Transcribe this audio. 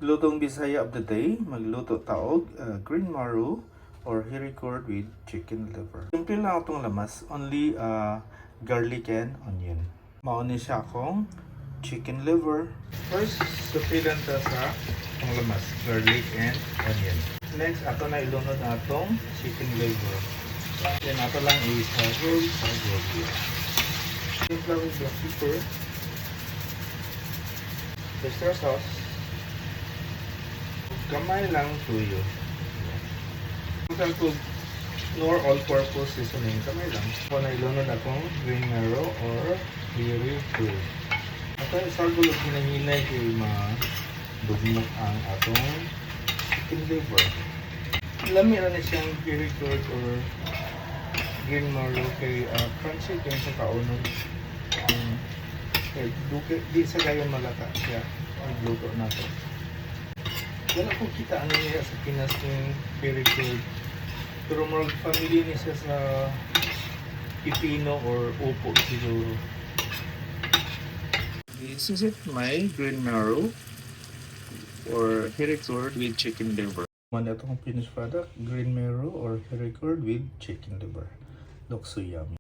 Lutong Bisaya of the day, magluto taog, green marrow or Gourd with chicken liver. Simple lang itong lamas, only garlic and onion. Mauni siya akong chicken liver. First, supilan ta sa itong lamas, garlic and onion. Next, ato na ilunod na itong chicken liver. Then ato lang isagol sa gourd. Simple with black pepper, oyster sauce, kamay lang tuyo. Kung ko nor all-purpose seasoning, kamay lang. Kung na ilunod akong green marrow or very good. At isagol at hinahinay kay madugmok ang atong chicken liver. Lami na siyang very good or green marrow kay crunchy kaya sa kaunon. Di sa gayon malata siya magluto na to. Wala ko kita ano niya sa Pinas ng very good. Pero more family niya siya sa pipino or upo siguro. This is it, my green marrow or Gourd with chicken liver. Man itong finished product, green marrow or Gourd with chicken liver. Looks so yummy.